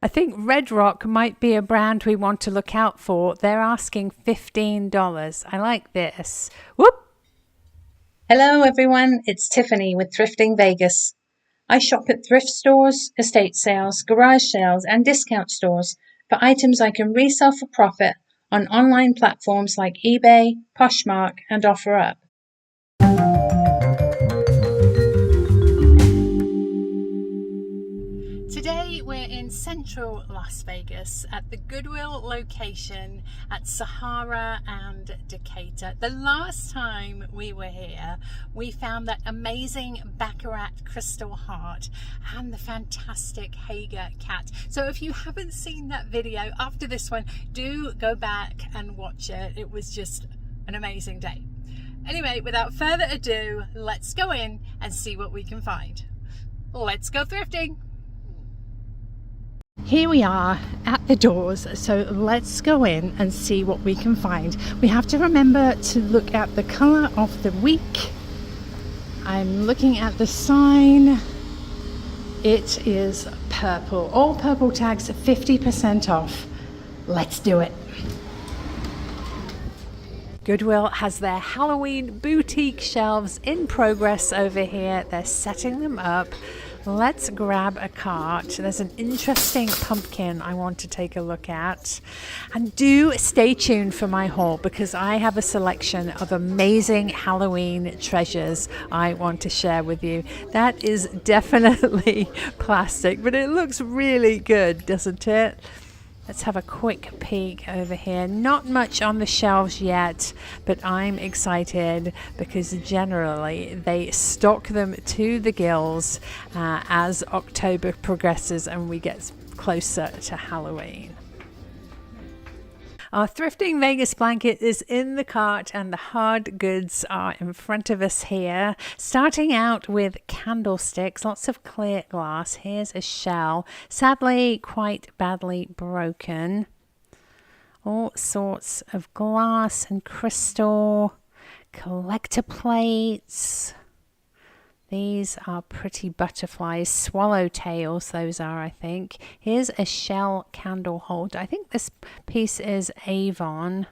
I think Red Rock might be a brand we want to look out for. They're asking $15. I like this. Whoop! Hello everyone, it's Tiffany with Thrifting Vegas. I shop at thrift stores, estate sales, garage sales, and discount stores for items I can resell for profit on online platforms like eBay, Poshmark, and OfferUp. Today we're in central Las Vegas at the Goodwill location at Sahara and Decatur. The last time we were here, we found that amazing Baccarat crystal heart and the fantastic Hager cat. So if you haven't seen that video after this one, do go back and watch it. It was just an amazing day. Anyway, without further ado, let's go in and see what we can find. Let's go thrifting. Here we are at the doors, so let's go in and see what we can find. We have to remember to look at the color of the week. I'm looking at the sign. It is purple. All purple tags 50% off. Let's do it. Goodwill has their Halloween boutique shelves in progress over here. They're setting them up. Let's grab a cart. There's an interesting pumpkin I want to take a look at. And do stay tuned for my haul because I have a selection of amazing Halloween treasures I want to share with you. That is definitely plastic, but it looks really good, doesn't it? Let's have a quick peek over here. Not much on the shelves yet, but I'm excited because generally they stock them to the gills as October progresses and we get closer to Halloween. Our Thrifting Vegas blanket is in the cart and the hard goods are in front of us here. Starting out with candlesticks, lots of clear glass. Here's a shell, sadly quite badly broken. All sorts of glass and crystal, collector plates. These are pretty butterflies, swallowtails those are, I think. Here's a shell candle holder. I think this piece is Avon.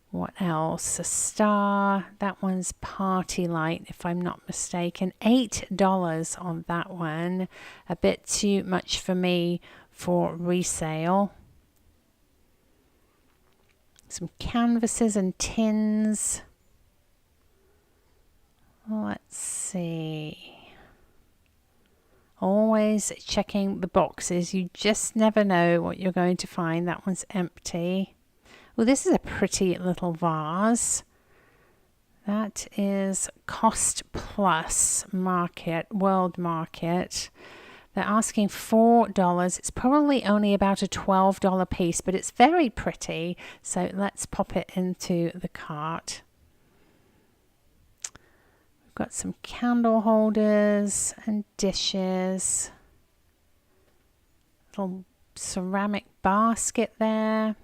What else? A star. That one's Party Light, if I'm not mistaken. $8 on that one. A bit too much for me for resale. Some canvases and tins. Let's see. Always checking the boxes. You just never know what you're going to find. That one's empty. Well, this is a pretty little vase. That is Cost Plus Market, World Market. They're asking $4. It's probably only about a $12 piece, but it's very pretty. So let's pop it into the cart. Got some candle holders and dishes. Little ceramic basket there.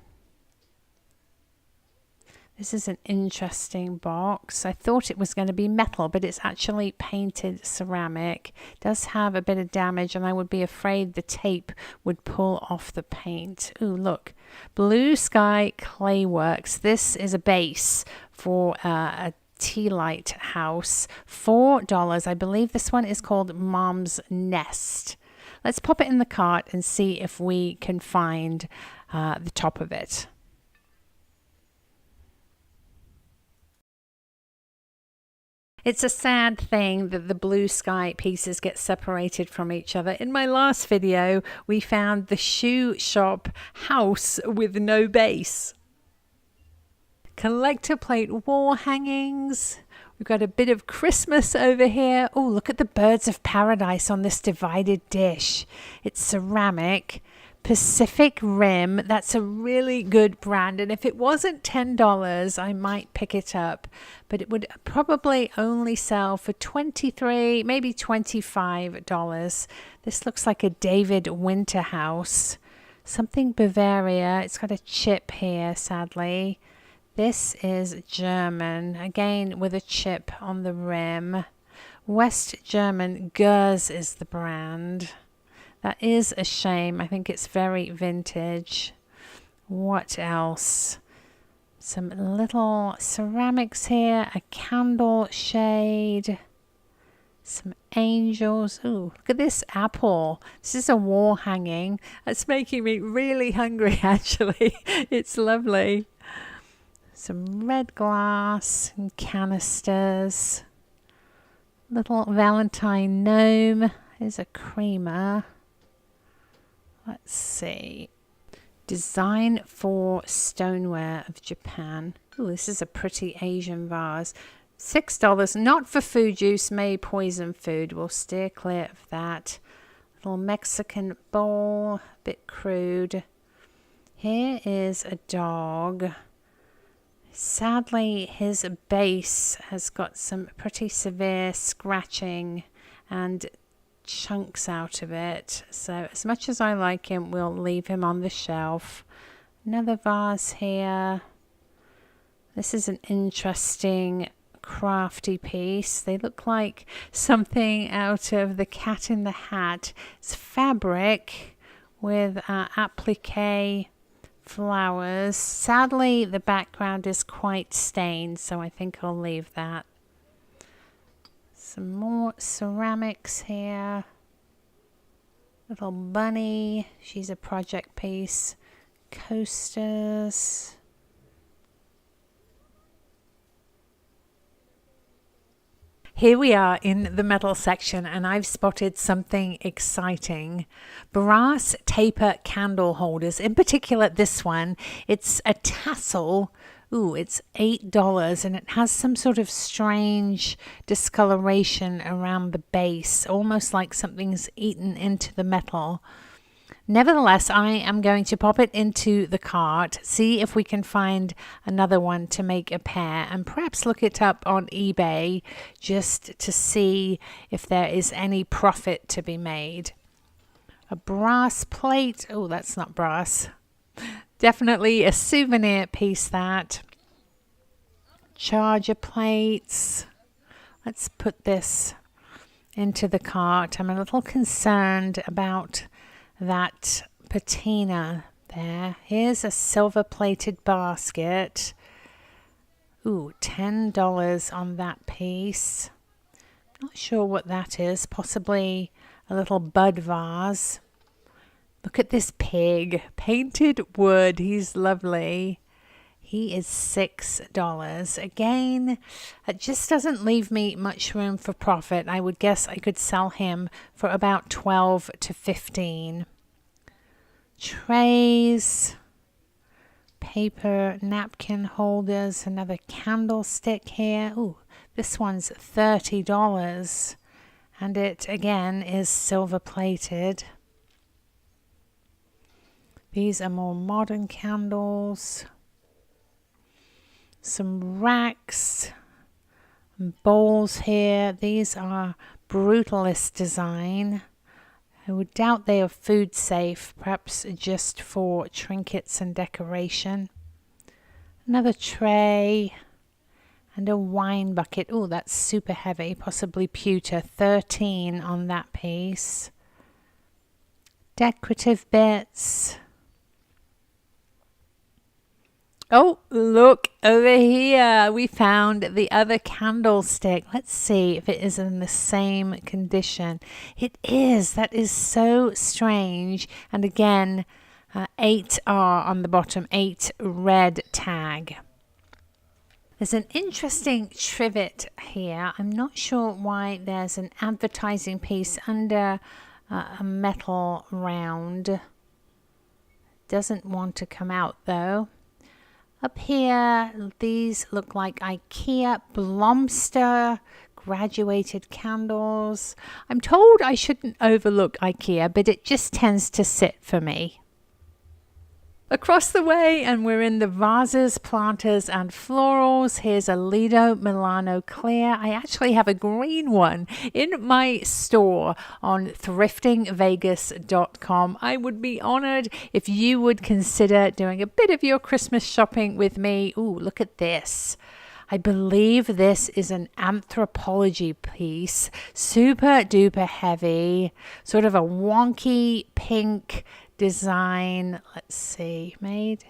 This is an interesting box. I thought it was going to be metal, but it's actually painted ceramic. It does have a bit of damage, and I would be afraid the tape would pull off the paint. Ooh, look. Blue Sky Clay Works. This is a base for a tea light house. $4. I believe this one is called Mom's Nest. Let's pop it in the cart and see if we can find the top of it. It's a sad thing that the Blue Sky pieces get separated from each other. In my last video, we found the shoe shop house with no base. Collector plate wall hangings. We've got a bit of Christmas over here. Oh, look at the birds of paradise on this divided dish. It's ceramic. Pacific Rim. That's a really good brand. And if it wasn't $10, I might pick it up. But it would probably only sell for $23, maybe $25. This looks like a David Winter house. Something Bavaria. It's got a chip here, sadly. This is German, again with a chip on the rim. West German Gers is the brand. That is a shame. I think it's very vintage. What else? Some little ceramics here, a candle shade, some angels. Ooh, look at this apple. This is a wall hanging. That's making me really hungry, actually. It's lovely. Some red glass and canisters. Little Valentine gnome. Here's a creamer. Let's see. Design for stoneware of Japan. Ooh, this is a pretty Asian vase. $6. Not for food use, may poison food. We'll steer clear of that. Little Mexican bowl, a bit crude. Here is a dog. Sadly, his base has got some pretty severe scratching and chunks out of it. So as much as I like him, we'll leave him on the shelf. Another vase here. This is an interesting crafty piece. They look like something out of the Cat in the Hat. It's fabric with applique flowers. Sadly, the background is quite stained, so I think I'll leave that. Some more ceramics here. Little bunny. She's a project piece. Coasters. Here we are in the metal section, and I've spotted something exciting. Brass taper candle holders. In particular, this one. It's a tassel. Ooh, it's $8, and it has some sort of strange discoloration around the base, almost like something's eaten into the metal. Nevertheless, I am going to pop it into the cart, see if we can find another one to make a pair, and perhaps look it up on eBay just to see if there is any profit to be made. A brass plate. Oh, that's not brass. Definitely a souvenir piece, that. Charger plates. Let's put this into the cart. I'm a little concerned about that patina there. Here's a silver plated basket. Ooh, $10 on that piece. Not sure what that is. Possibly a little bud vase. Look at this pig. Painted wood. He's lovely. He is $6. Again, it just doesn't leave me much room for profit. I would guess I could sell him for about $12 to $15. Trays. Paper napkin holders. Another candlestick here. Ooh, this one's $30. And it, again, is silver plated. These are more modern candles. Some racks and bowls here. These are brutalist design. I would doubt they are food safe, perhaps just for trinkets and decoration. Another tray and a wine bucket. Oh, that's super heavy, possibly pewter. $13 on that piece. Decorative bits. Oh, look over here. We found the other candlestick. Let's see if it is in the same condition. It is. That is so strange. And again, 8R on the bottom, 8 red tag. There's an interesting trivet here. I'm not sure why there's an advertising piece under a metal round. Doesn't want to come out though. Up here, these look like IKEA Blomster graduated candles. I'm told I shouldn't overlook IKEA, but it just tends to sit for me. Across the way, and we're in the vases, planters, and florals. Here's a Lido Milano Clear. I actually have a green one in my store on thriftingvegas.com. I would be honored if you would consider doing a bit of your Christmas shopping with me. Ooh, look at this. I believe this is an anthropology piece. Super duper heavy. Sort of a wonky pink design. Let's see. Made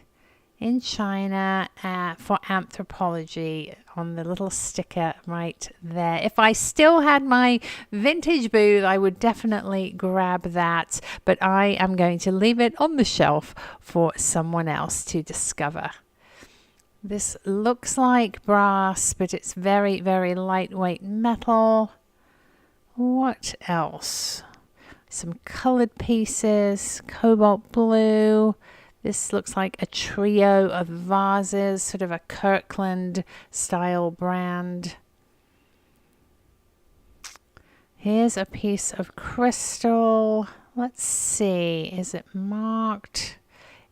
in China for anthropology on the little sticker right there. If I still had my vintage booth, I would definitely grab that, but I am going to leave it on the shelf for someone else to discover. This looks like brass, but it's very, very lightweight metal. What else? Some colored pieces, cobalt blue. This looks like a trio of vases, sort of a Kirkland style brand. Here's a piece of crystal. Let's see, is it marked?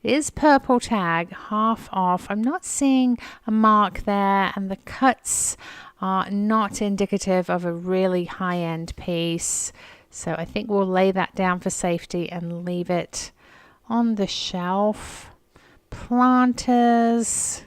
It is purple tag, half off. I'm not seeing a mark there, and the cuts are not indicative of a really high-end piece. So I think we'll lay that down for safety and leave it on the shelf. Planters.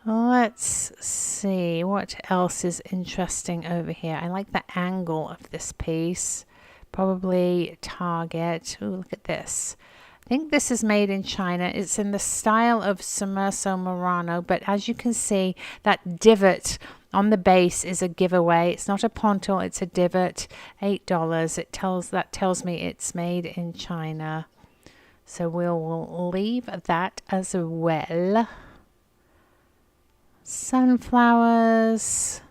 Let's see what else is interesting over here. I like the angle of this piece. Probably Target. Ooh, look at this. I think this is made in China. It's in the style of Sommerso Murano, but as you can see, that divot on the base is a giveaway. It's not a pontil, it's a divot. $8. That tells me it's made in China. So we'll leave that as well. Sunflowers.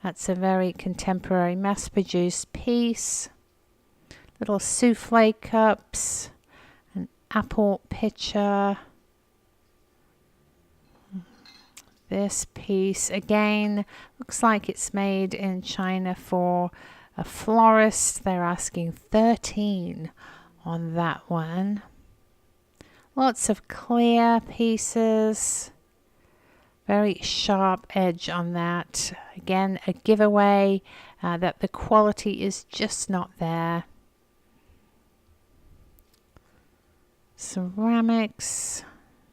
That's a very contemporary mass-produced piece. Little souffle cups. An apple pitcher. This piece again looks like it's made in China for a florist. They're asking $13 on that one. Lots of clear pieces. Very sharp edge on that. Again, a giveaway that the quality is just not there. Ceramics.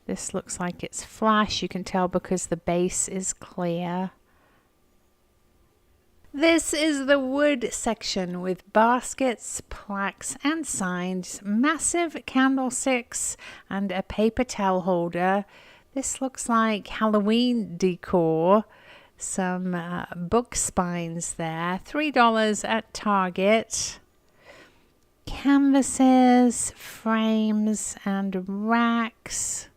This looks like it's flash. You can tell because the base is clear. This is the wood section with baskets, plaques and signs, massive candlesticks and a paper towel holder. This looks like Halloween decor. Some book spines there. $3 at Target. Canvases, frames and racks.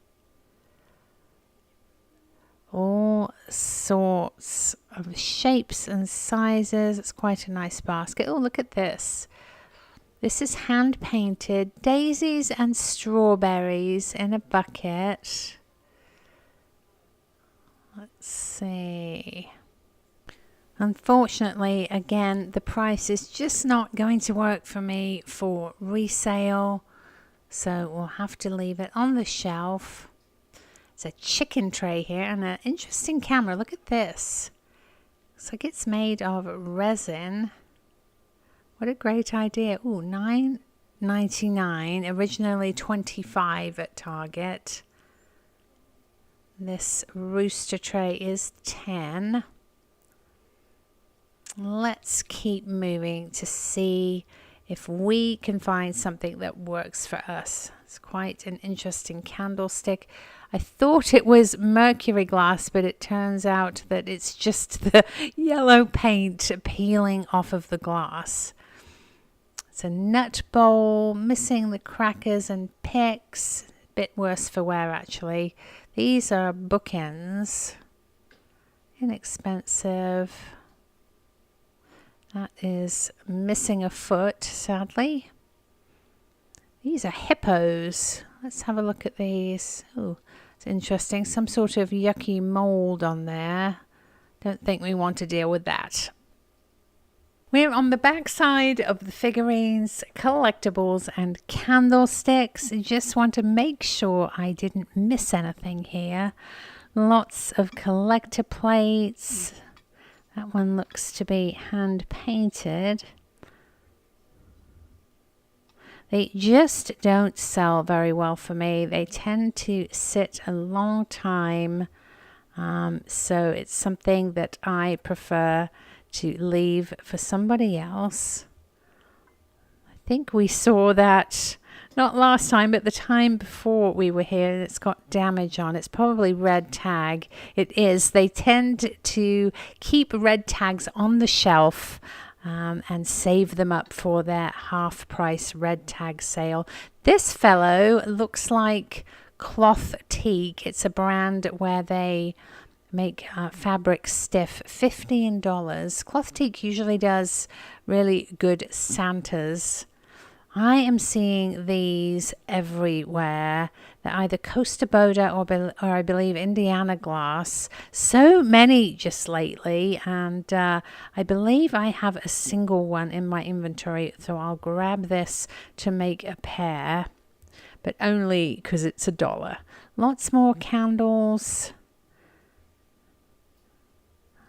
All sorts of shapes and sizes. It's quite a nice basket. Oh, look at this. This is hand painted. Daisies and strawberries in a bucket. Let's see. Unfortunately, again, the price is just not going to work for me for resale. So we'll have to leave it on the shelf. It's a chicken tray here and an interesting camera. Look at this. Looks like it's made of resin. What a great idea. Ooh, $9.99. Originally $25 at Target. This rooster tray is $10. Let's keep moving to see if we can find something that works for us. It's quite an interesting candlestick. I thought it was mercury glass, but it turns out that it's just the yellow paint peeling off of the glass. It's a nut bowl, missing the crackers and picks. A bit worse for wear, actually. These are bookends. Inexpensive. That is missing a foot, sadly. These are hippos. Let's have a look at these. Oh, it's interesting. Some sort of yucky mold on there. Don't think we want to deal with that. We're on the back side of the figurines, collectibles and candlesticks. I just want to make sure I didn't miss anything here. Lots of collector plates. That one looks to be hand painted. They just don't sell very well for me. They tend to sit a long time. So it's something that I prefer to leave for somebody else. I think we saw that not last time, but the time before we were here, and it's got damage on. It's probably red tag. It is. They tend to keep red tags on the shelf and save them up for their half price red tag sale. This fellow looks like Cloth Teak. It's a brand where they make fabric stiff. $15. Cloth Teak usually does really good Santas. I am seeing these everywhere. They're either Costa Boda or I believe Indiana glass. So many just lately, and I believe I have a single one in my inventory, so I'll grab this to make a pair, but only because it's $1. Lots more candles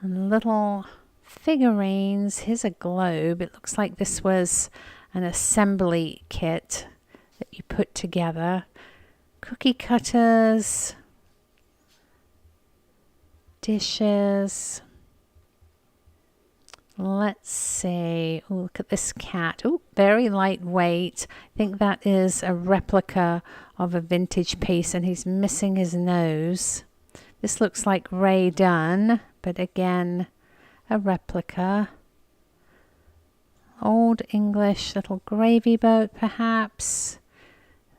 and little figurines. Here's a globe. It looks like this was an assembly kit that you put together. Cookie cutters, dishes. Let's see. Ooh, look at this cat. Oh, very lightweight. I think that is a replica of a vintage piece, and he's missing his nose. This looks like Ray Dunn, but again, a replica. Old English little gravy boat, perhaps.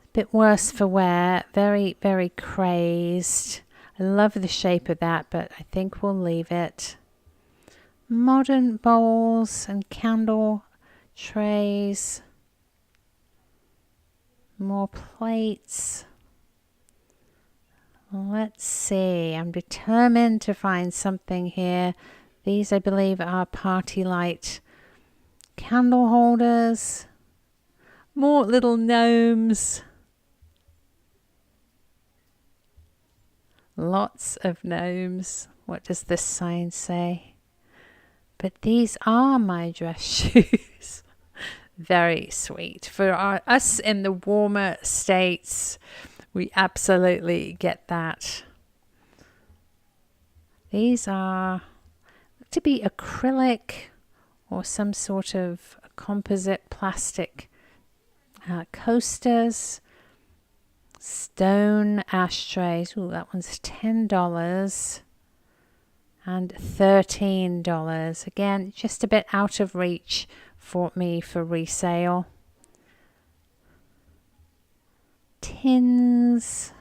A bit worse for wear. Very, very crazed. I love the shape of that, but I think we'll leave it. Modern bowls and candle trays. More plates. Let's see. I'm determined to find something here. These, I believe, are party light candle holders. More little gnomes. Lots of gnomes. What does this sign say? But these are my dress shoes. Very sweet. For us in the warmer states, we absolutely get that. These are to be acrylic or some sort of composite plastic coasters. Stone ashtrays. Ooh, that one's $10 and $13. Again, just a bit out of reach for me for resale. Tins.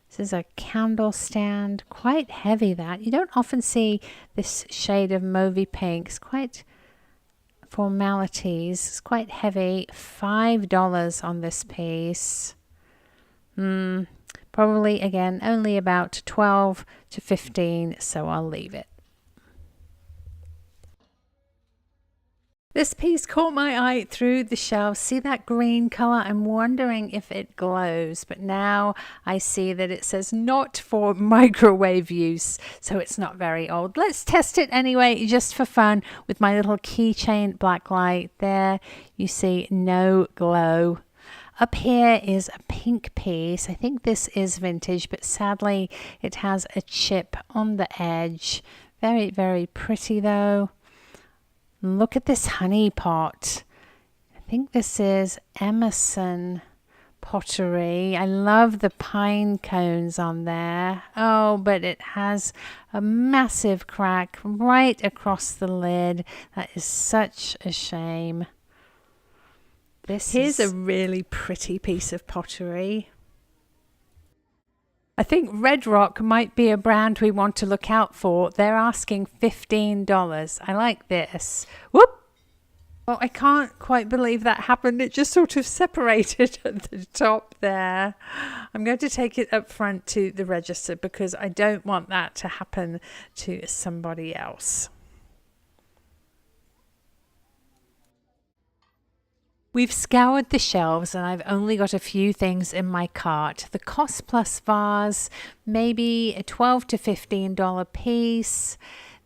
This is a candle stand. Quite heavy, that. You don't often see this shade of mauvey pink. It's quite formalities. It's quite heavy. $5 on this piece. Probably, again, only about 12 to 15, so I'll leave it. This piece caught my eye through the shelves. See that green color? I'm wondering if it glows, but now I see that it says not for microwave use, so it's not very old. Let's test it anyway, just for fun, with my little keychain black light. There you see no glow. Up here is a pink piece. I think this is vintage, but sadly it has a chip on the edge. Very, very pretty though. Look at this honey pot. I think this is Emerson pottery. I love the pine cones on there. Oh, but it has a massive crack right across the lid. That is such a shame. Here's a really pretty piece of pottery. I think Red Rock might be a brand we want to look out for. They're asking $15. I like this. Whoop! Oh, I can't quite believe that happened. It just sort of separated at the top there. I'm going to take it up front to the register because I don't want that to happen to somebody else. We've scoured the shelves and I've only got a few things in my cart. The Cost Plus vase, maybe a $12 to $15 piece.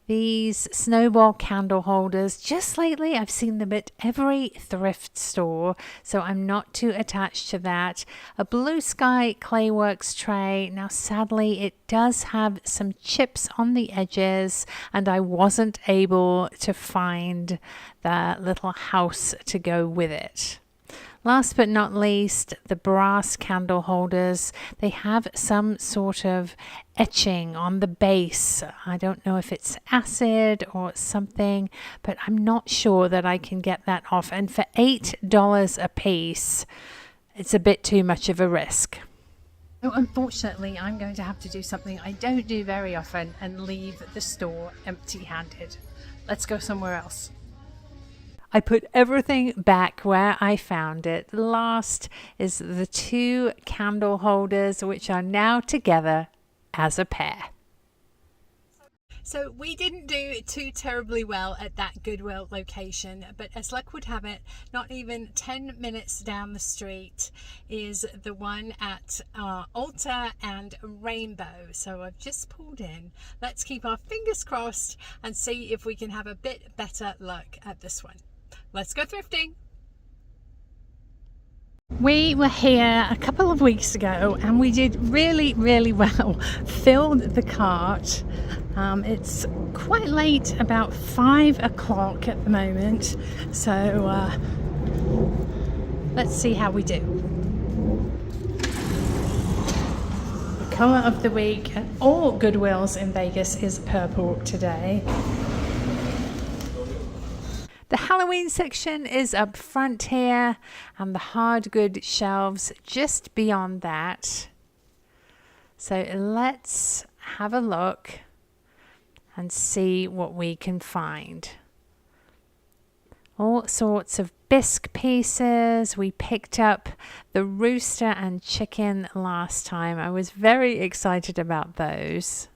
These snowball candle holders, just lately I've seen them at every thrift store, so I'm not too attached to that. A Blue Sky Clayworks tray. Now sadly it does have some chips on the edges and I wasn't able to find the little house to go with it. Last but not least, the brass candle holders. They have some sort of etching on the base. I don't know if it's acid or something, but I'm not sure that I can get that off. And for $8 a piece, it's a bit too much of a risk. So unfortunately, I'm going to have to do something I don't do very often and leave the store empty-handed. Let's go somewhere else. I put everything back where I found it. Last is the 2 candle holders, which are now together as a pair. So we didn't do too terribly well at that Goodwill location, but as luck would have it, not even 10 minutes down the street is the one at Alta and Rainbow. So I've just pulled in. Let's keep our fingers crossed and see if we can have a bit better luck at this one. Let's go thrifting. We were here a couple of weeks ago and we did really well. Filled the cart. It's quite late, about 5 o'clock at the moment. So let's see how we do. The colour of the week at all Goodwills in Vegas is purple today. The Halloween section is up front here and the hard good shelves just beyond that. So let's have a look and see what we can find. All sorts of bisque pieces. We picked up the rooster and chicken last time. I was very excited about those.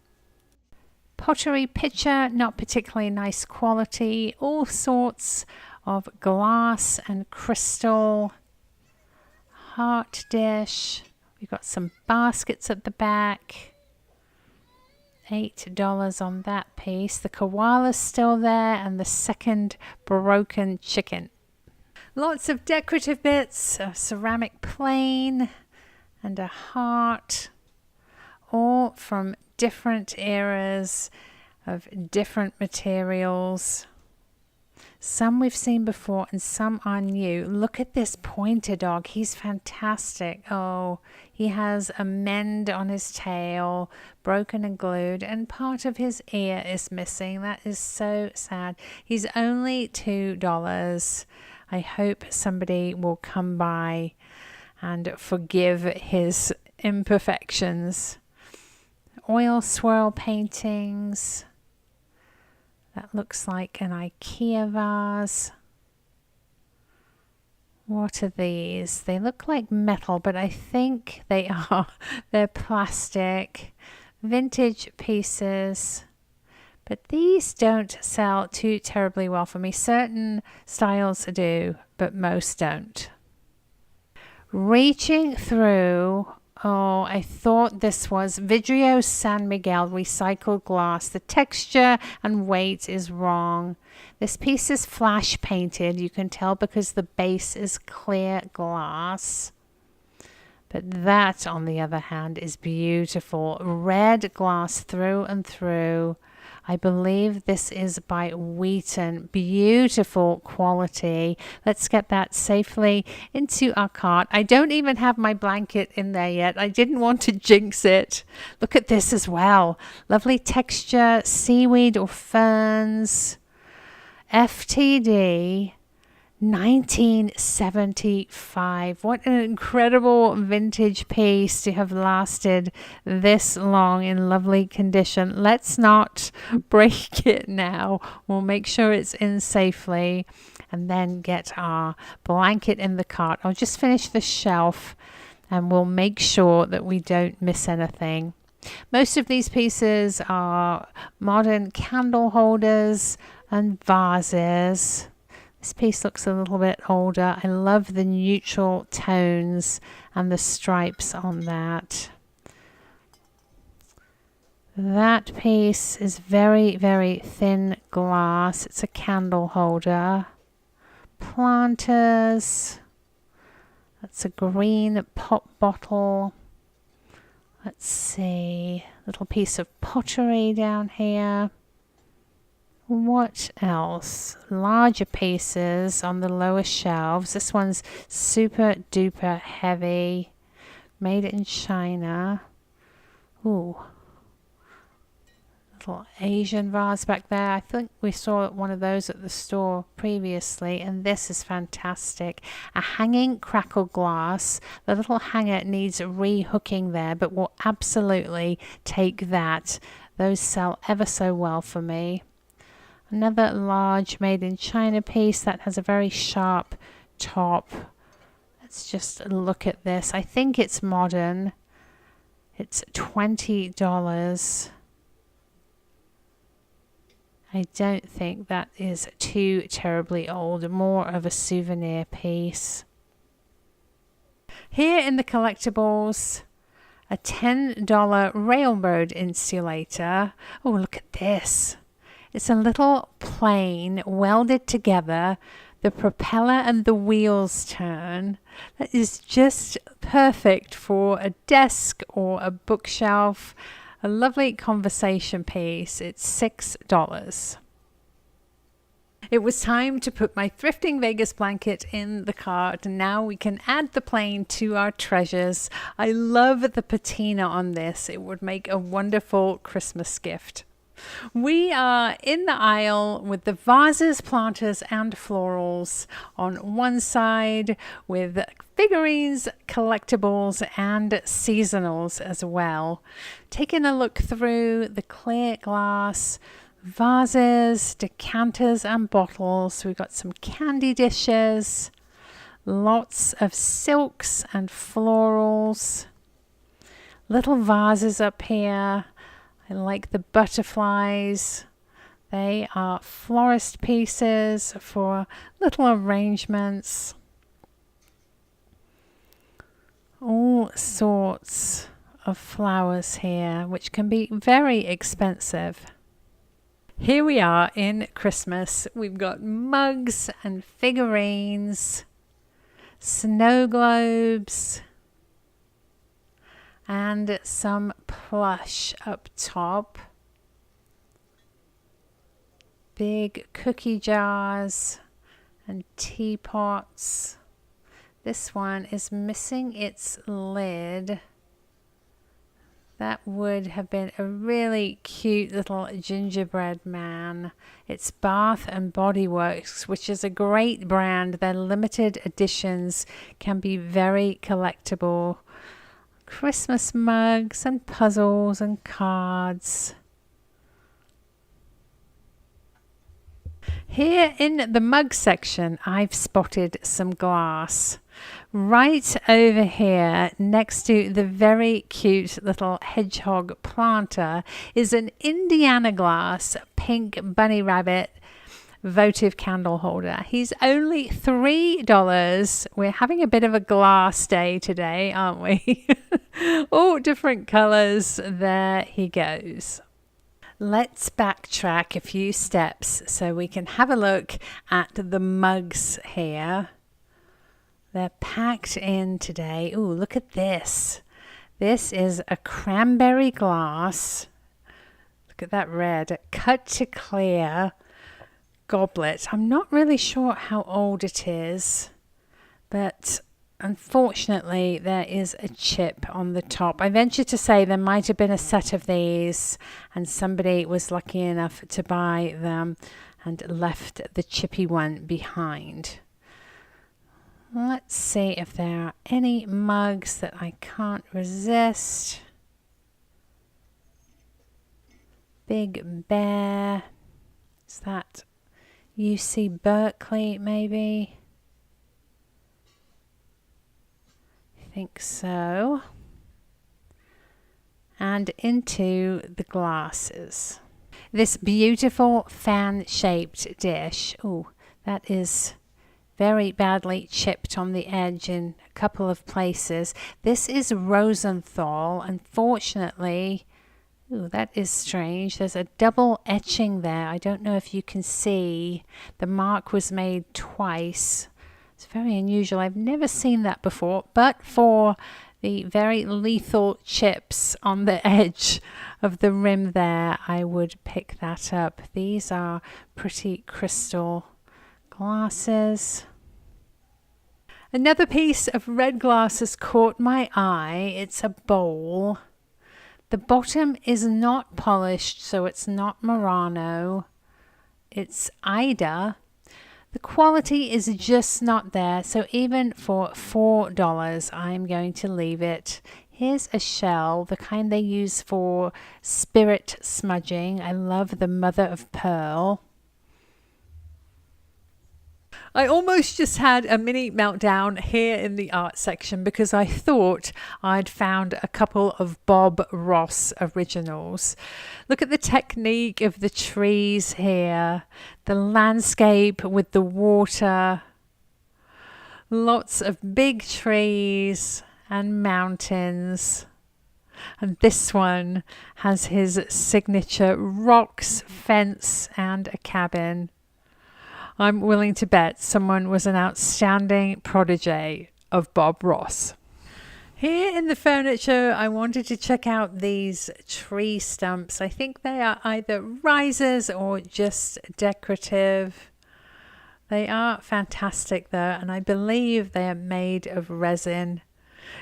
Pottery pitcher, not particularly nice quality. All sorts of glass and crystal. Heart dish. We've got some baskets at the back. $8 on that piece. The koala's still there and the second broken chicken. Lots of decorative bits. A ceramic plane and a heart. All from different eras of different materials. Some we've seen before and some are new. Look at this pointer dog. He's fantastic. Oh, he has a mend on his tail, broken and glued, and part of his ear is missing. That is so sad. He's only $2. I hope somebody will come by and forgive his imperfections. Oil swirl paintings. That looks like an IKEA vase. What are these? They look like metal, but I think they're plastic. Vintage pieces. But these don't sell too terribly well for me. Certain styles do, but most don't. Reaching through. Oh, I thought this was Vidrio San Miguel recycled glass. The texture and weight is wrong. This piece is flash painted. You can tell because the base is clear glass. But that, on the other hand, is beautiful. Red glass through and through. I believe this is by Wheaton. Beautiful quality. Let's get that safely into our cart. I don't even have my blanket in there yet. I didn't want to jinx it. Look at this as well. Lovely texture, seaweed or ferns. FTD 1975. What an incredible vintage piece to have lasted this long in lovely condition. Let's not break it now. We'll make sure it's in safely and then get our blanket in the cart. I'll just finish the shelf and we'll make sure that we don't miss anything. Most of these pieces are modern candle holders and vases. This piece looks a little bit older. I love the neutral tones and the stripes on that. That piece is very, very thin glass. It's a candle holder. Planters. That's a green pop bottle. Let's see. Little piece of pottery down here. What else? Larger pieces on the lower shelves. This one's super duper heavy. Made in China. Ooh. Little Asian vase back there. I think we saw one of those at the store previously, and this is fantastic. A hanging crackle glass. The little hanger needs re-hooking there, but we'll absolutely take that. Those sell ever so well for me. Another large made in China piece that has a very sharp top. Let's just look at this. I think it's modern. It's $20. I don't think that is too terribly old. More of a souvenir piece. Here in the collectibles, a $10 railroad insulator. Oh, look at this. It's a little plane welded together. The propeller and the wheels turn. That is just perfect for a desk or a bookshelf. A lovely conversation piece. It's $6. It was time to put my Thrifting Vegas blanket in the cart, and now we can add the plane to our treasures. I love the patina on this. It would make a wonderful Christmas gift. We are in the aisle with the vases, planters, and florals on one side, with figurines, collectibles, and seasonals as well. Taking a look through the clear glass, vases, decanters, and bottles. We've got some candy dishes, lots of silks and florals, little vases up here. I like the butterflies. They are florist pieces for little arrangements. All sorts of flowers here, which can be very expensive. Here we are in Christmas. We've got mugs and figurines, snow globes, and some plush up top. Big cookie jars and teapots. This one is missing its lid. That would have been a really cute little gingerbread man. It's Bath and Body Works, which is a great brand. Their limited editions can be very collectible. Christmas mugs and puzzles and cards. Here in the mug section, I've spotted some glass. Right over here, next to the very cute little hedgehog planter, is an Indiana glass pink bunny rabbit votive candle holder. He's only $3. We're having a bit of a glass day today, aren't we? All different colors. There he goes. Let's backtrack a few steps so we can have a look at the mugs here. They're packed in today. Ooh, look at this. This is a cranberry glass. Look at that red. Cut to clear goblet. I'm not really sure how old it is, but unfortunately there is a chip on the top. I venture to say there might have been a set of these and somebody was lucky enough to buy them and left the chippy one behind. Let's see if there are any mugs that I can't resist. Big Bear. Is that UC Berkeley maybe? I think so. And into the glasses. This beautiful fan-shaped dish. Oh, that is very badly chipped on the edge in a couple of places. This is Rosenthal. Unfortunately, Ooh, that is strange. There's a double etching there. I don't know if you can see. The mark was made twice. It's very unusual. I've never seen that before, but for the very lethal chips on the edge of the rim there, I would pick that up. These are pretty crystal glasses. Another piece of red glass has caught my eye. It's a bowl. The bottom is not polished, so it's not Murano. It's Ida. The quality is just not there, so even for $4, I'm going to leave it. Here's a shell, the kind they use for spirit smudging. I love the mother of pearl. I almost just had a mini meltdown here in the art section because I thought I'd found a couple of Bob Ross originals. Look at the technique of the trees here, the landscape with the water, lots of big trees and mountains. And this one has his signature rocks, fence and a cabin. I'm willing to bet someone was an outstanding protege of Bob Ross. Here in the furniture, I wanted to check out these tree stumps. I think they are either risers or just decorative. They are fantastic though, and I believe they are made of resin.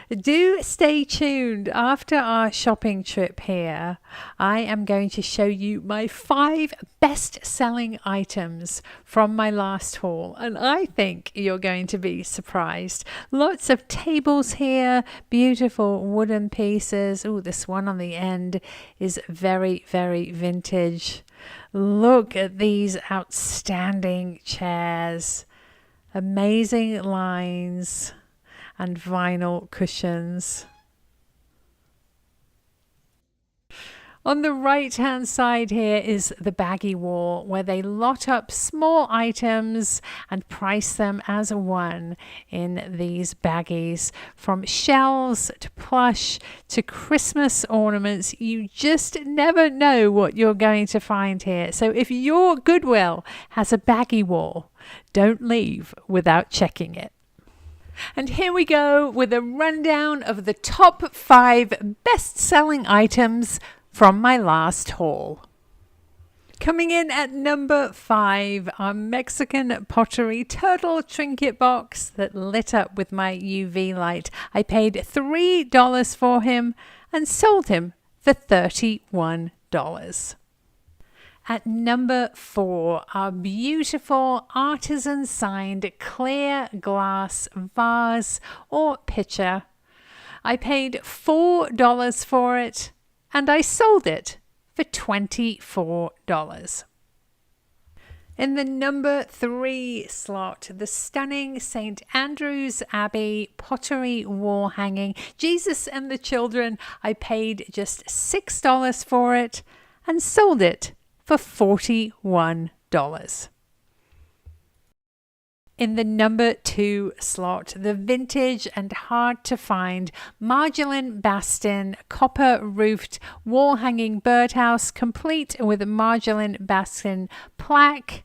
Do stay tuned. After our shopping trip here, I am going to show you my 5 best-selling items from my last haul, and I think you're going to be surprised. Lots of tables here, beautiful wooden pieces. Oh, this one on the end is very, very vintage. Look at these outstanding chairs. Amazing lines and vinyl cushions. On the right hand side here is the baggy wall where they lot up small items and price them as one in these baggies. From shells to plush to Christmas ornaments, you just never know what you're going to find here. So if your Goodwill has a baggy wall, don't leave without checking it. And here we go with a rundown of the top 5 best-selling items from my last haul. Coming in at number 5, our Mexican pottery turtle trinket box that lit up with my UV light. I paid $3 for him and sold him for $31. At number 4, our beautiful artisan signed clear glass vase or pitcher. I paid $4 for it and I sold it for $24. In the number 3 slot, the stunning St. Andrew's Abbey pottery wall hanging, Jesus and the Children. I paid just $6 for it and sold it for $41. In the number 2 slot, the vintage and hard to find Marjolin Bastin copper roofed wall hanging birdhouse, complete with Marjolin Bastin plaque.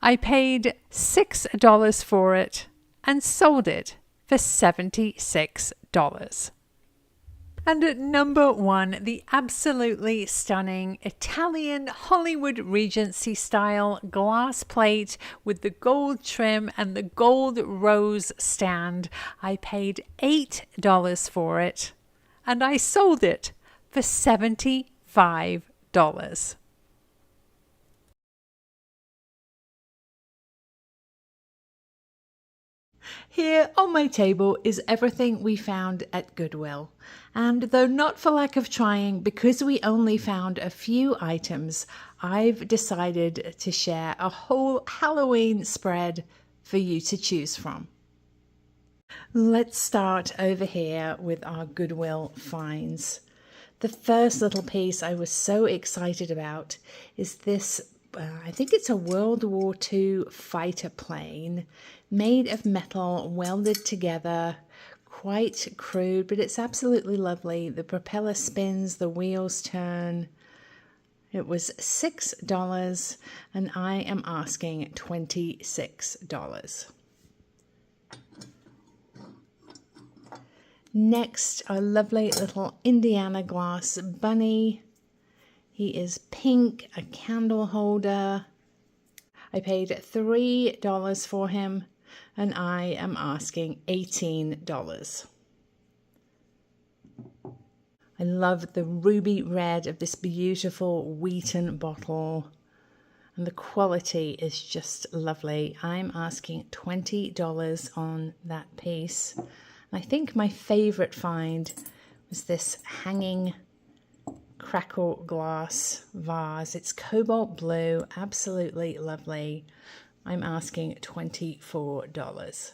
I paid $6 for it and sold it for $76. And at number 1, the absolutely stunning Italian Hollywood Regency style glass plate with the gold trim and the gold rose stand. I paid $8 for it and I sold it for $75. Here on my table is everything we found at Goodwill. And though not for lack of trying, because we only found a few items, I've decided to share a whole Halloween spread for you to choose from. Let's start over here with our Goodwill finds. The first little piece I was so excited about is this, I think it's a World War II fighter plane made of metal, welded together, quite crude, but it's absolutely lovely. The propeller spins, the wheels turn. It was $6 and I am asking $26. Next, a lovely little Indiana glass bunny. He is pink, a candle holder. I paid $3 for him and I am asking $18. I love the ruby red of this beautiful Wheaton bottle, and the quality is just lovely. I'm asking $20 on that piece. And I think my favorite find was this hanging crackle glass vase. It's cobalt blue, absolutely lovely. I'm asking $24.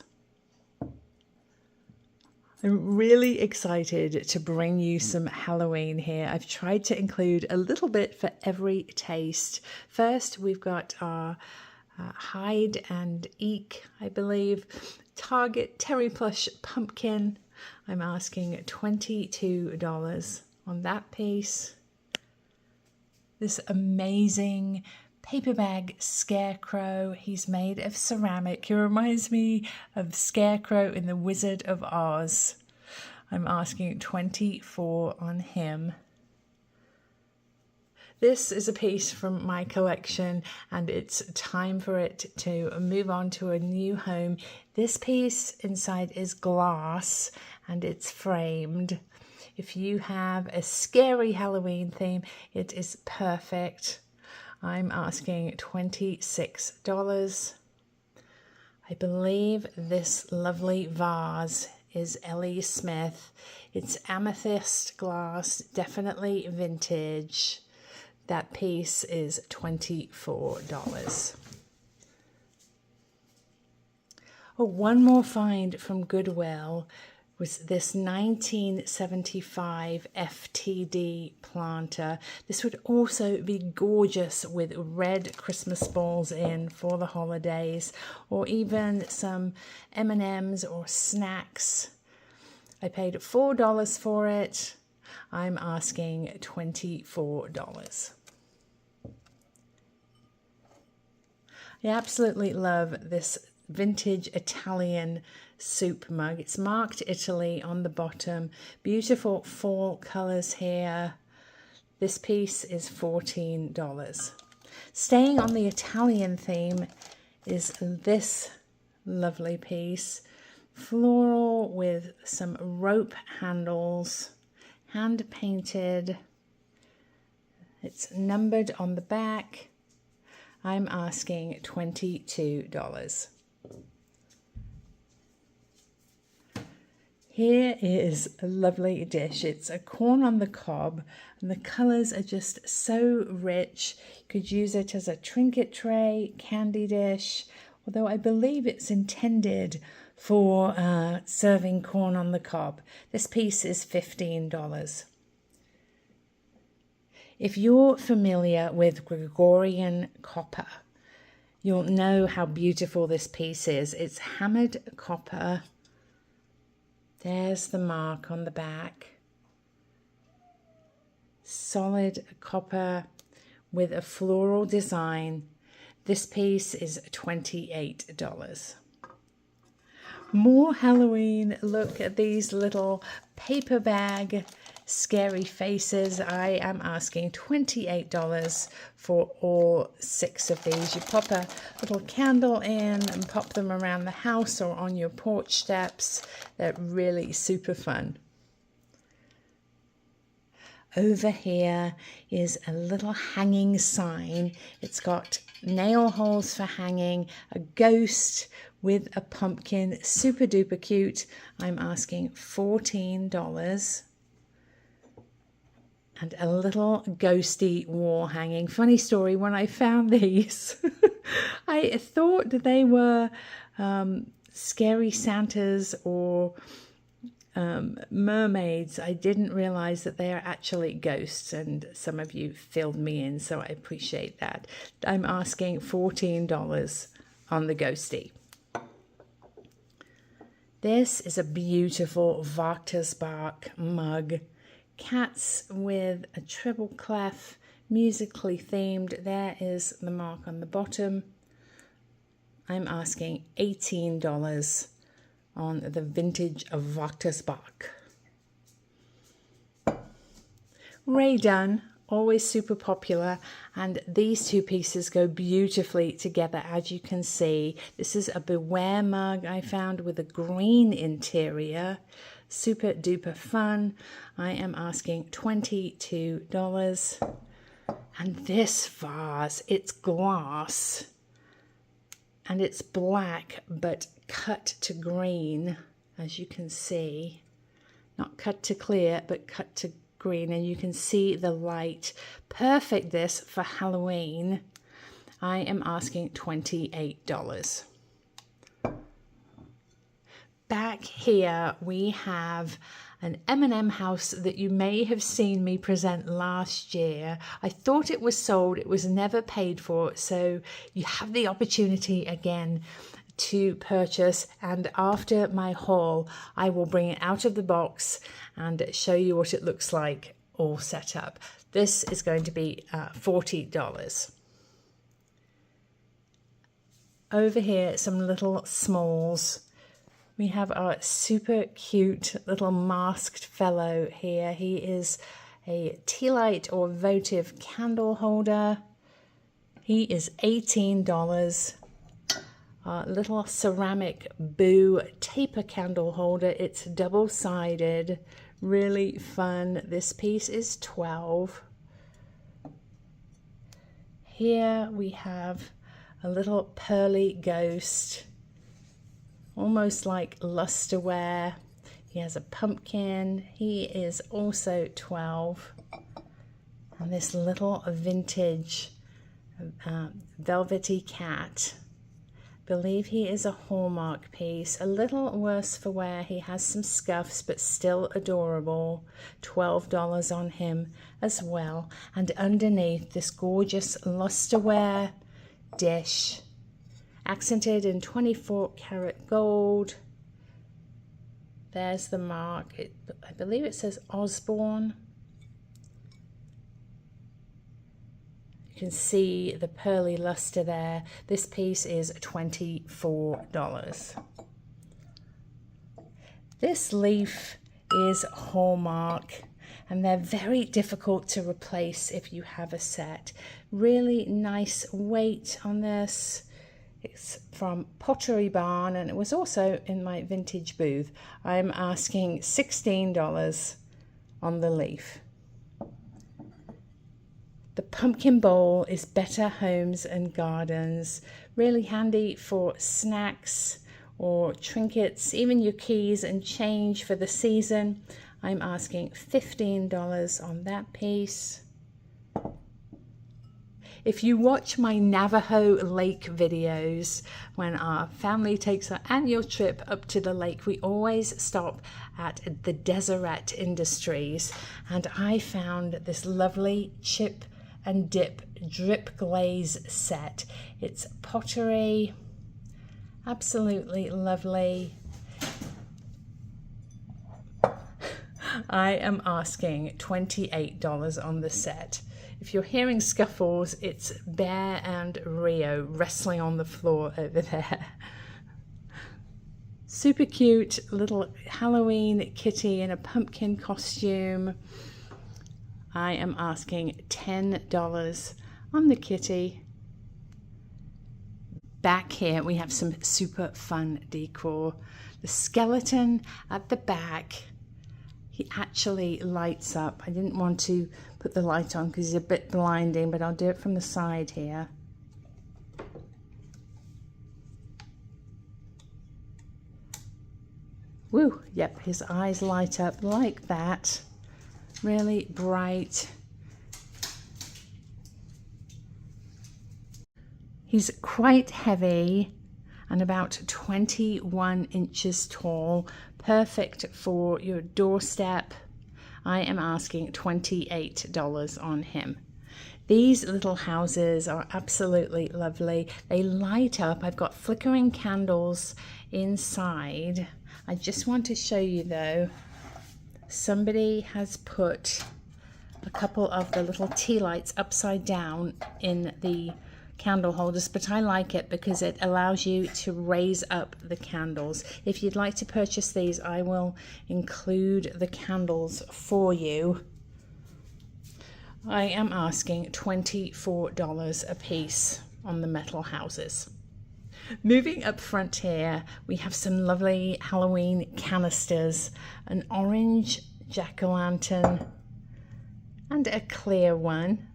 I'm really excited to bring you some Halloween here. I've tried to include a little bit for every taste. First, we've got our hide and eek, I believe, Target Terry Plush pumpkin. I'm asking $22 on that piece. This amazing paper bag scarecrow. He's made of ceramic. He reminds me of Scarecrow in The Wizard of Oz. I'm asking $24 on him. This is a piece from my collection and it's time for it to move on to a new home. This piece inside is glass and it's framed. If you have a scary Halloween theme, it is perfect. I'm asking $26. I believe this lovely vase is Ellie Smith. It's amethyst glass, definitely vintage. That piece is $24. Oh, one more find from Goodwill was this 1975 FTD planter. This would also be gorgeous with red Christmas balls in for the holidays, or even some M&Ms or snacks. I paid $4 for it. I'm asking $24. I absolutely love this vintage Italian soup mug. It's marked Italy on the bottom. Beautiful fall colors here. This piece is $14. Staying on the Italian theme is this lovely piece. Floral with some rope handles, hand painted. It's numbered on the back. I'm asking $22. Here is a lovely dish. It's a corn on the cob and the colors are just so rich. You could use it as a trinket tray, candy dish, although I believe it's intended for serving corn on the cob. This piece is $15. If you're familiar with Gregorian copper, you'll know how beautiful this piece is. It's hammered copper. There's the mark on the back. Solid copper with a floral design. This piece is $28. More Halloween. Look at these little paper bag scary faces. I am asking $28 for all 6 of these. You pop a little candle in and pop them around the house or on your porch steps. They're really super fun. Over here is a little hanging sign. It's got nail holes for hanging, a ghost with a pumpkin, super duper cute. I'm asking $14. And a little ghosty wall hanging. Funny story, when I found these, I thought they were scary Santas or mermaids. I didn't realize that they are actually ghosts, and some of you filled me in, so I appreciate that. I'm asking $14 on the ghosty. This is a beautiful Varktersbach mug. Cats with a treble clef, musically themed. There is the mark on the bottom. I'm asking $18 on the vintage of Varktersbach. Ray Dunn, always super popular, and these two pieces go beautifully together, as you can see. This is a Beware mug I found with a green interior. Super duper fun. I am asking $22. And this vase, it's glass and it's black but cut to green, as you can see. Not cut to clear, but cut to green, and you can see the light. Perfect this for Halloween. I am asking $28. Back here we have an M&M house that you may have seen me present last year. I thought it was sold, it was never paid for, so you have the opportunity again to purchase, and after my haul I will bring it out of the box and show you what it looks like all set up. This is going to be $40. Over here, some little smalls. We have our super cute little masked fellow here. He is a tea light or votive candle holder. He is $18. Our little ceramic Boo taper candle holder. It's double-sided, really fun. This piece is $12. Here we have a little pearly ghost, almost like lusterware. He has a pumpkin. He is also $12. And this little vintage velvety cat. Believe he is a Hallmark piece. A little worse for wear. He has some scuffs, but still adorable. $12 on him as well. And underneath, this gorgeous lusterware dish, accented in 24-karat gold. There's the mark. I believe it says Osborne. You can see the pearly luster there. This piece is $24. This leaf is Hallmark, and they're very difficult to replace if you have a set. Really nice weight on this. It's from Pottery Barn, and it was also in my vintage booth. I'm asking $16 on the leaf. The pumpkin bowl is Better Homes and Gardens. Really handy for snacks or trinkets, even your keys and change for the season. I'm asking $15 on that piece. If you watch my Navajo Lake videos, when our family takes our annual trip up to the lake, we always stop at the Deseret Industries, and I found this lovely chip and dip drip glaze set. It's pottery, absolutely lovely. I am asking $28 on the set. If you're hearing scuffles, it's Bear and Rio wrestling on the floor over there. Super cute little Halloween kitty in a pumpkin costume. I am asking $10 on the kitty. Back here we have some super fun decor. The skeleton at the back, he actually lights up. I didn't want to put the light on because he's a bit blinding, but I'll do it from the side here. Woo, yep, his eyes light up like that. Really bright. He's quite heavy and about 21 inches tall, perfect for your doorstep. I am asking $28 on him. These little houses are absolutely lovely. They light up. I've got flickering candles inside, I just want to show you though, somebody has put a couple of the little tea lights upside down in the candle holders, but I like it because it allows you to raise up the candles. If you'd like to purchase these, I will include the candles for you. I am asking $24 a piece on the metal houses. Moving up front here, we have some lovely Halloween canisters, an orange jack-o'-lantern and a clear one.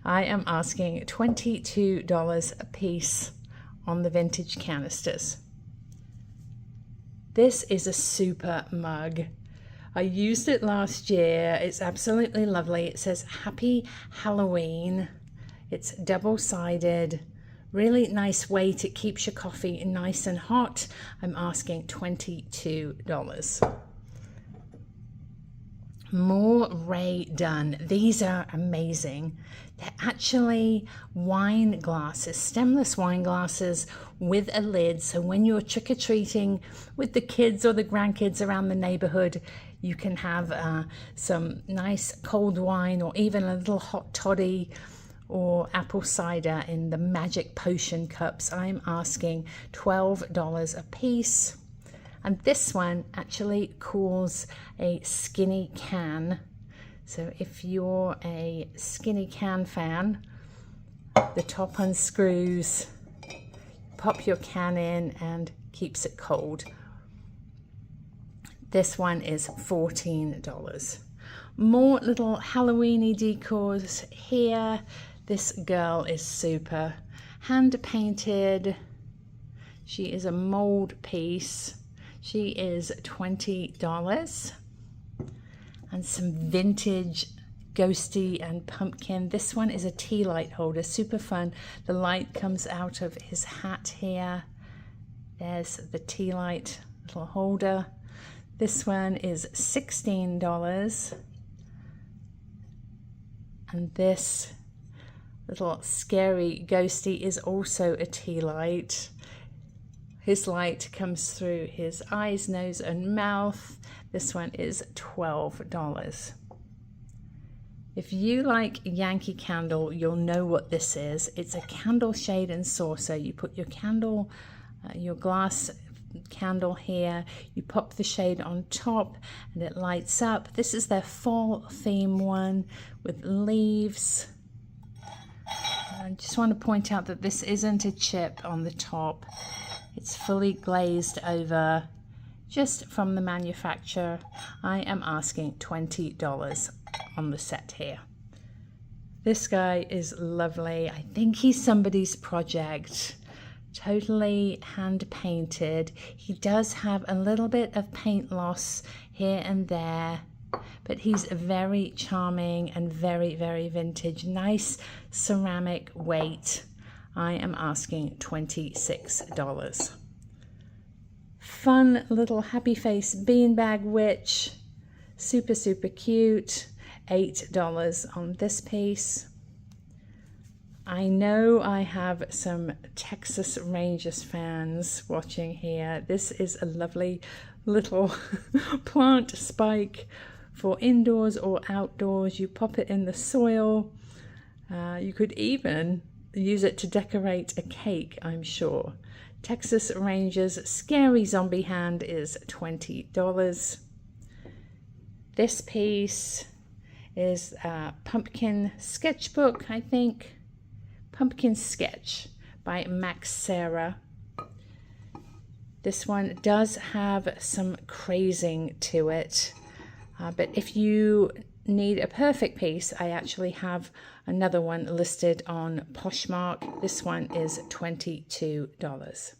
I am asking $22 a piece on the vintage canisters. This is a super mug. I used it last year. It's absolutely lovely. It says Happy Halloween. It's double-sided. Really nice way to keep your coffee nice and hot. I'm asking $22. More Ray Dunn. These are amazing. They're actually wine glasses, stemless wine glasses with a lid. So when you're trick-or-treating with the kids or the grandkids around the neighborhood, you can have some nice cold wine or even a little hot toddy or apple cider in the magic potion cups. I'm asking $12 a piece. And this one actually cools a skinny can. So if you're a skinny can fan, the top unscrews, pop your can in and keeps it cold. This one is $14. More little Halloweeny decors here. This girl is super. Hand painted. She is a mold piece. She is $20. And some vintage ghosty and pumpkin. This one is a tea light holder, super fun. The light comes out of his hat here. There's the tea light little holder. This one is $16. And this little scary ghosty is also a tea light. His light comes through his eyes, nose, and mouth. This one is $12. If you like Yankee Candle, you'll know what this is. It's a candle shade and saucer. You put your candle, your glass candle here, you pop the shade on top and it lights up. This is their fall theme one with leaves. I just want to point out that this isn't a chip on the top. It's fully glazed over just from the manufacturer. I am asking $20 on the set here. This guy is lovely. I think he's somebody's project. Totally hand painted. He does have a little bit of paint loss here and there, but he's very charming and very, very vintage. Nice ceramic weight. I am asking $26. Fun little happy face beanbag witch. Super, super cute. $8 on this piece. I know I have some Texas Rangers fans watching here. This is a lovely little plant spike for indoors or outdoors. You pop it in the soil. You could even use it to decorate a cake, I'm sure. Texas Rangers Scary Zombie Hand is $20. This piece is a pumpkin sketchbook, I think. Pumpkin Sketch by Max Sarah. This one does have some crazing to it, but if you need a perfect piece, I actually have another one listed on Poshmark. This one is $22.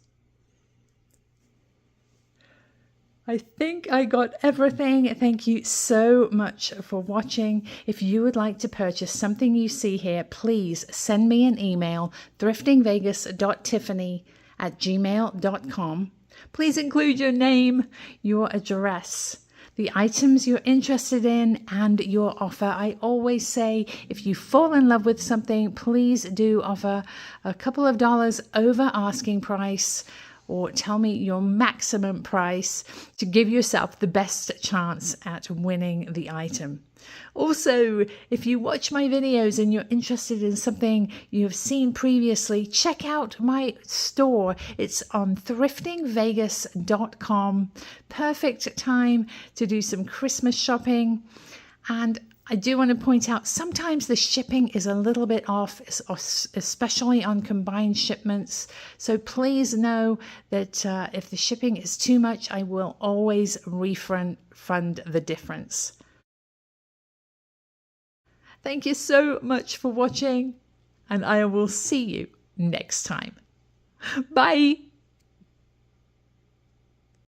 I think I got everything. Thank you so much for watching. If you would like to purchase something you see here, please send me an email, thriftingvegas.tiffany@gmail.com. Please include your name, your address, the items you're interested in, and your offer. I always say, if you fall in love with something, please do offer a couple of dollars over asking price, or tell me your maximum price to give yourself the best chance at winning the item. Also, if you watch my videos and you're interested in something you've seen previously, check out my store. It's on thriftingvegas.com. Perfect time to do some Christmas shopping. And I do want to point out, sometimes the shipping is a little bit off, especially on combined shipments. So please know that if the shipping is too much, I will always refund the difference. Thank you so much for watching, and I will see you next time. Bye.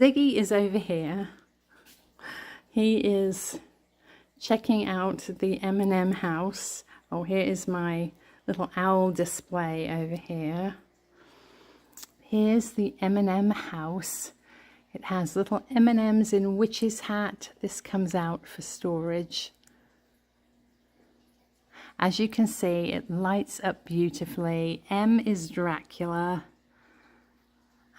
Ziggy is over here. He is checking out the M&M house. Oh, here is my little owl display over here. Here's the M&M house. It has little M&Ms in witch's hat. This comes out for storage. As you can see, it lights up beautifully. M is Dracula.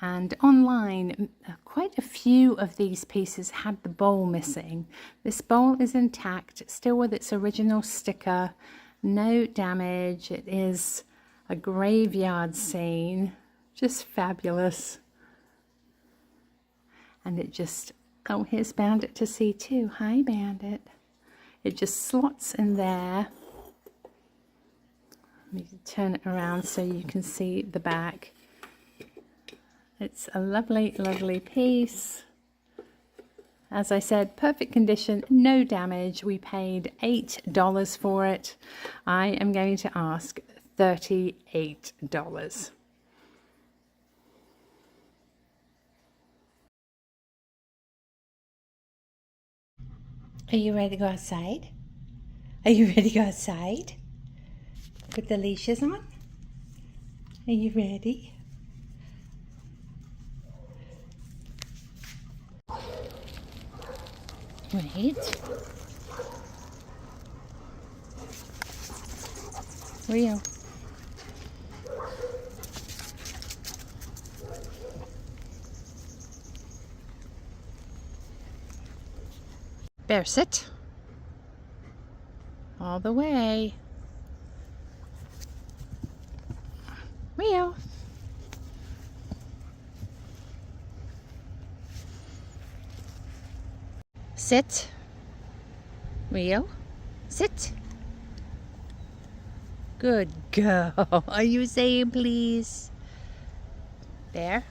And online, quite a few of these pieces had the bowl missing. This bowl is intact, still with its original sticker. No damage. It is a graveyard scene. Just fabulous. And it just, oh, here's Bandit to see too. Hi, Bandit. It just slots in there. Let me turn it around so you can see the back. It's a lovely, lovely piece. As I said, perfect condition, no damage. We paid $8 for it. I am going to ask $38. Are you ready to go outside? Are you ready to go outside? Put the leashes on? Are you ready? Wait. Rio. Bear, sit. All the way. Rio. Sit. Rio, sit. Good girl. Are you saying please? Bear.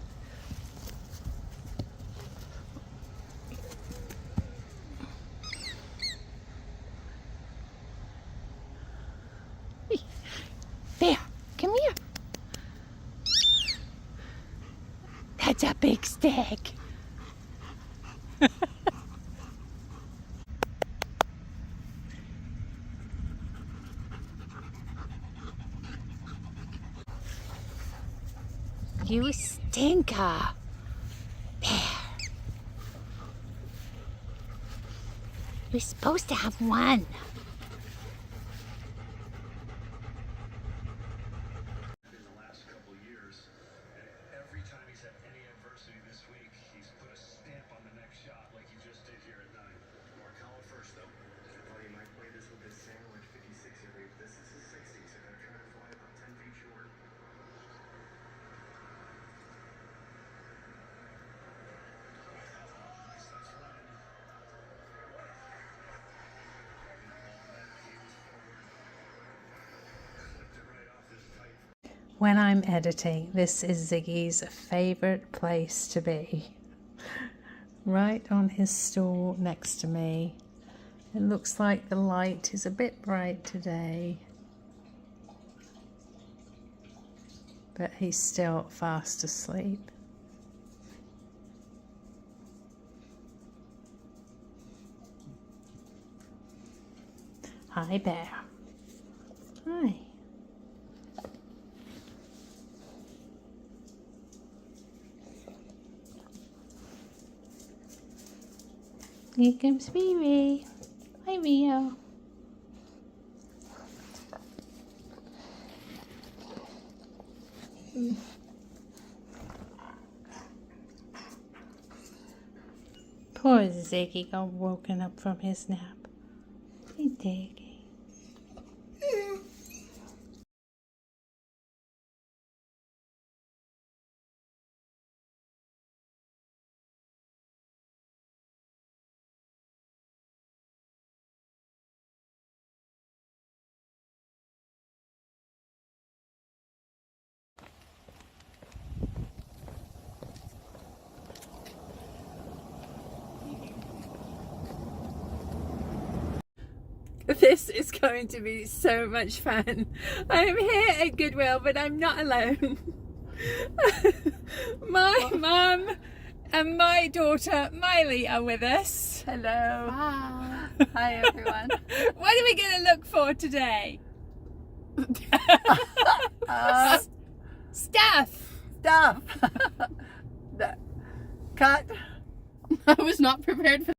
Bear, come here. That's a big stick. You stinker. Bear. We're supposed to have one. When I'm editing, this is Ziggy's favorite place to be. Right on his stool next to me. It looks like the light is a bit bright today, but he's still fast asleep. Hi, Bear. Hi. Here comes Riri. Hi, Rio. Poor Ziggy got woken up from his nap. Hey, Diggy. This is going to be so much fun. I'm here at Goodwill, but I'm not alone. My mum and my daughter Miley are with us. Hello. Hi. Hi everyone. What are we going to look for today? Stuff. Stuff. Cut. I was not prepared for